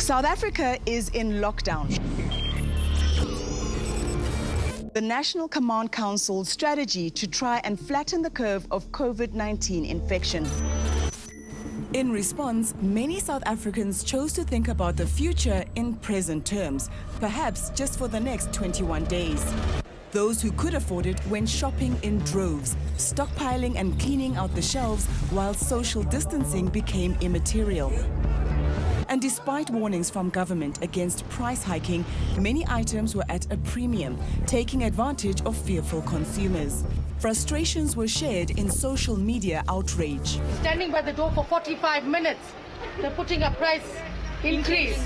South Africa is in lockdown. The National Command Council's strategy to try and flatten the curve of COVID-19 infection. In response, many South Africans chose to think about the future in present terms, perhaps just for the next 21 days. Those who could afford it went shopping in droves, stockpiling and cleaning out the shelves while social distancing became immaterial. And despite warnings from government against price hiking, many items were at a premium, taking advantage of fearful consumers. Frustrations were shared in social media outrage. Standing by the door for 45 minutes, they're putting a price increase.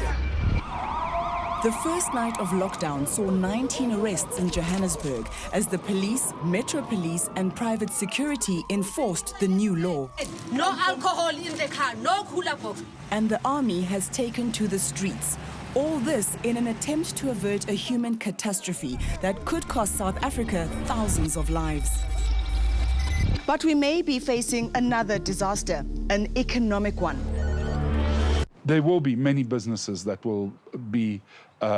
The first night of lockdown saw 19 arrests in Johannesburg as the police, Metro Police and private security enforced the new law. No alcohol in the car, no cooler box. And the army has taken to the streets. All this in an attempt to avert a human catastrophe that could cost South Africa thousands of lives. But we may be facing another disaster, an economic one. There will be many businesses that will be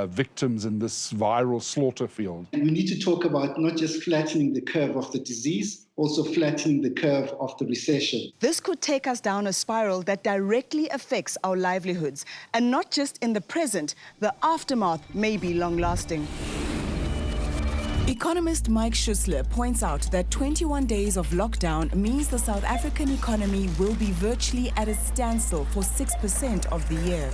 victims in this viral slaughter field. And we need to talk about not just flattening the curve of the disease, also flattening the curve of the recession. This could take us down a spiral that directly affects our livelihoods. And not just in the present, the aftermath may be long-lasting. Economist 𝗍𝗵𝗶𝘀 points out that 21 days of lockdown means the South African economy will be virtually at a standstill for 6% of the year.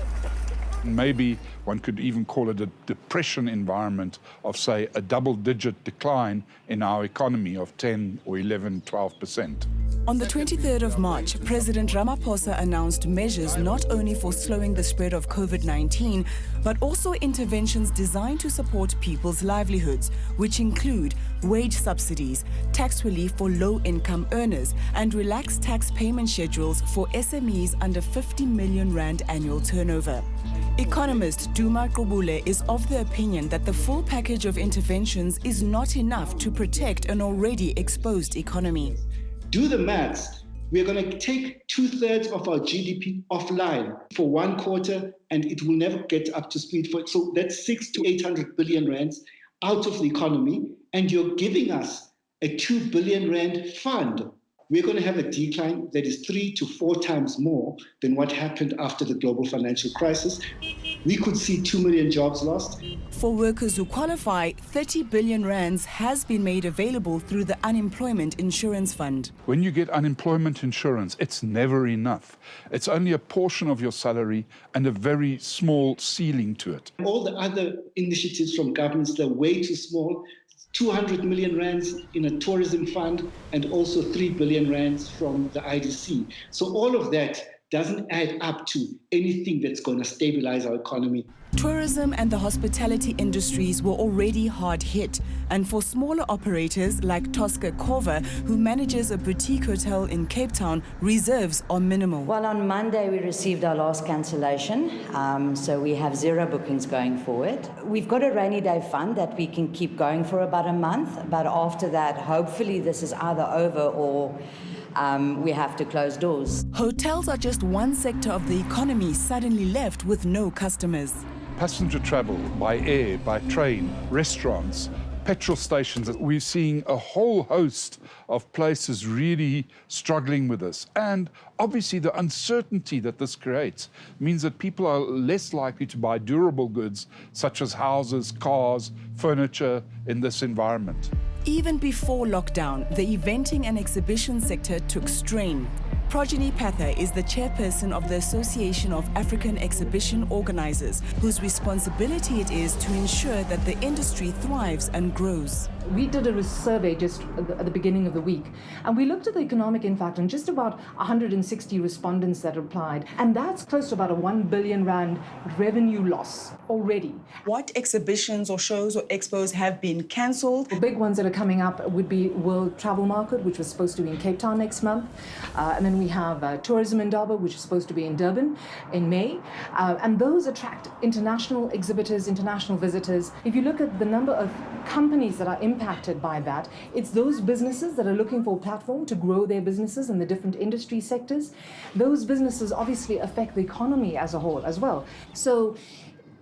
Maybe one could even call it a depression environment of, say, a double-digit decline in our economy of 10 or 11, 12%. On the 23rd of March, President Ramaphosa announced measures not only for slowing the spread of COVID-19, but also interventions designed to support people's livelihoods, which include wage subsidies, tax relief for low-income earners, and relaxed tax payment schedules for SMEs under 50 million rand annual turnover. Economist 𝗀𝗵𝗶𝘀 is of the opinion that the full package of interventions is not enough to protect an already exposed economy. Do the maths. We're going to take 2/3 of our GDP offline for 1 quarter, and it will never get up to speed. So that's 600 to 800 billion rands out of the economy, and you're giving us a 2 billion rand fund. We're going to have a decline that is 3 to 4 times more than what happened after the global financial crisis. We could see 2 million jobs lost. For workers who qualify, 30 billion rands has been made available through the Unemployment Insurance Fund. When you get unemployment insurance, it's never enough. It's only a portion of your salary and a very small ceiling to it. All the other initiatives from governments, they're way too small. 200 million rands in a tourism fund and also 3 billion rands from the IDC. So all of that doesn't add up to anything that's going to stabilize our economy. Tourism and the hospitality industries were already hard hit, and for smaller operators like 𝗀𝗁𝗃𝗀𝗆, who manages a boutique hotel in Cape Town, reserves are minimal. Well, on Monday we received our last cancellation, so we have 0 bookings going forward. We've got a rainy day fund that we can keep going for about a month, but after that, hopefully this is either over or we have to close doors. Hotels are just one sector of the economy suddenly left with no customers. Passenger travel by air, by train, restaurants, petrol stations. We're seeing a whole host of places really struggling with this. And obviously the uncertainty that this creates means that people are less likely to buy durable goods such as houses, cars, furniture in this environment. Even before lockdown, the eventing and exhibition sector took strain. 𝗀𝗫𝗄𝗃 𝗀𝗃 is the chairperson of the Association of African Exhibition Organizers, whose responsibility it is to ensure that the industry thrives and grows. We did a survey just at the beginning of the week, and we looked at the economic impact on just about 160 respondents that applied, and that's close to about a 1 billion rand revenue loss already. What exhibitions or shows or expos have been cancelled? The big ones that are coming up would be World Travel Market, which was supposed to be in Cape Town next month, and then we have Tourism Indaba, which is supposed to be in Durban in May, and those attract international exhibitors, international visitors. If you look at the number of companies that are impacted by that. It's those businesses that are looking for a platform to grow their businesses in the different industry sectors. Those businesses obviously affect the economy as a whole as well. So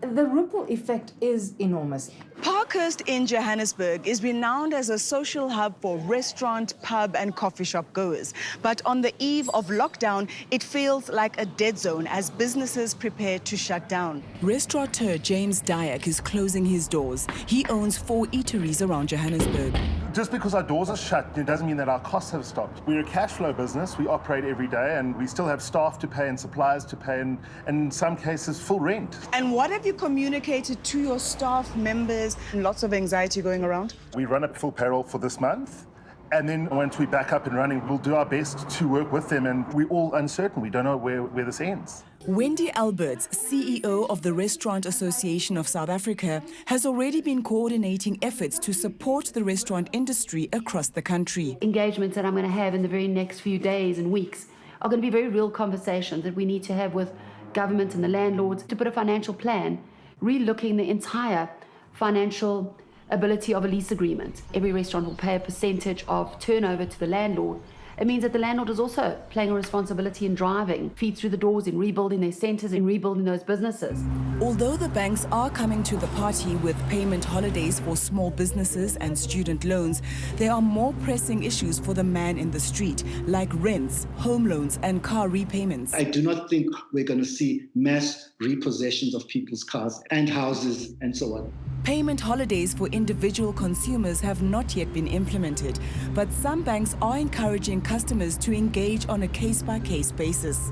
the ripple effect is enormous. Parkhurst in Johannesburg is renowned as a social hub for restaurant, pub and coffee shop goers. But on the eve of lockdown, it feels like a dead zone as businesses prepare to shut down. Restaurateur James Dyack is closing his doors. He owns 4 eateries around Johannesburg. Just because our doors are shut, it doesn't mean that our costs have stopped. We're a cash flow business. We operate every day and we still have staff to pay and suppliers to pay and in some cases full rent. And what have you communicated to your staff members? Lots of anxiety going around. We run a full payroll for this month. And then once we're back up and running, we'll do our best to work with them. And we're all uncertain. We don't know where this ends. Wendy Alberts, CEO of the Restaurant Association of South Africa, has already been coordinating efforts to support the restaurant industry across the country. Engagements that I'm going to have in the very next few days and weeks are going to be very real conversations that we need to have with government and the landlords to put a financial plan, re-looking the entire financial ability of a lease agreement. Every restaurant will pay a percentage of turnover to the landlord. It means that the landlord is also playing a responsibility in driving feet through the doors, in rebuilding their centres, in rebuilding those businesses. Although the banks are coming to the party with payment holidays for small businesses and student loans, there are more pressing issues for the man in the street, like rents, home loans and car repayments. I do not think we're going to see mass repossessions of people's cars and houses and so on. Payment holidays for individual consumers have not yet been implemented, but some banks are encouraging customers to engage on a case-by-case basis.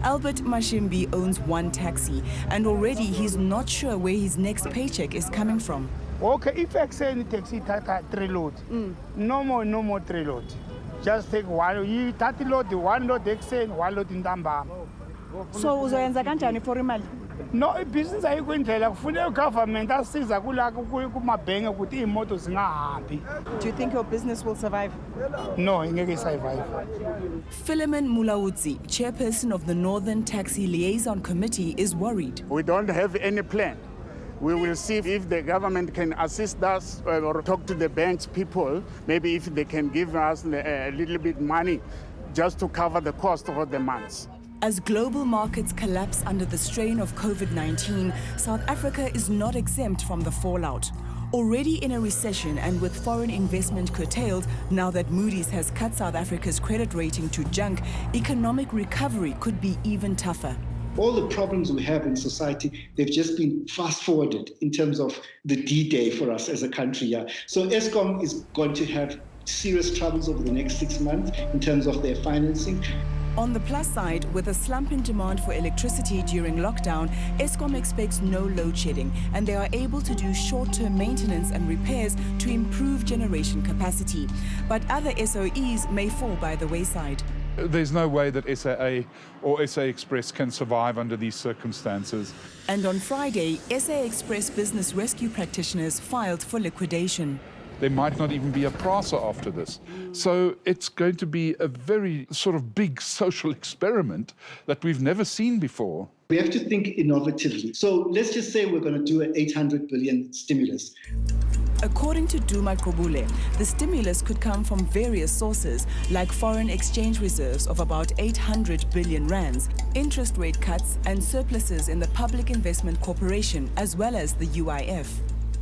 𝗀𝗵𝗶𝘀 owns one taxi, and already he's not sure where his next paycheck is coming from. Okay, if I send taxi, tata 3 load. No more 3 load. Just take one. You 30 load, 1 load extend, 1 load in Damba. So uzoyenza kanjani for imali? No, business ayikho indlela kufuneka government asiza kulaka kumabhenke ukuthi imoto zingahambi. Do you think your business will survive? No, ingeke survive. 𝗶𝗵𝗶 𝗵𝗏𝗀, chairperson of the Northern Taxi Liaison Committee, is worried. We don't have any plan. We will see if the government can assist us or talk to the banks people, maybe if they can give us a little bit money just to cover the cost of the months. As global markets collapse under the strain of COVID-19, South Africa is not exempt from the fallout. Already in a recession and with foreign investment curtailed, now that Moody's has cut South Africa's credit rating to junk, economic recovery could be even tougher. All the problems we have in society, they've just been fast-forwarded in terms of the D-Day for us as a country. Yeah. So Eskom is going to have serious troubles over the next 6 months in terms of their financing. On the plus side, with a slump in demand for electricity during lockdown, Eskom expects no load shedding, and they are able to do short-term maintenance and repairs to improve generation capacity. But other SOEs may fall by the wayside. There's no way that SAA or SA Express can survive under these circumstances. And on Friday, SA Express business rescue practitioners filed for liquidation. There might not even be a PRASA after this. So it's going to be a very sort of big social experiment that we've never seen before. We have to think innovatively. So let's just say we're going to do an 800 billion stimulus. According to 𝗀𝗵𝗶𝘀, the stimulus could come from various sources, like foreign exchange reserves of about 800 billion rands, interest rate cuts and surpluses in the Public Investment Corporation, as well as the UIF.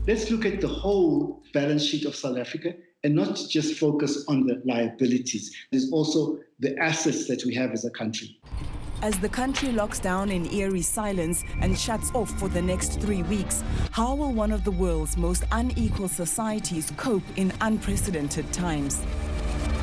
Let's look at the whole balance sheet of South Africa and not just focus on the liabilities. There's also the assets that we have as a country. As the country locks down in eerie silence and shuts off for the next 3 weeks, how will one of the world's most unequal societies cope in unprecedented times?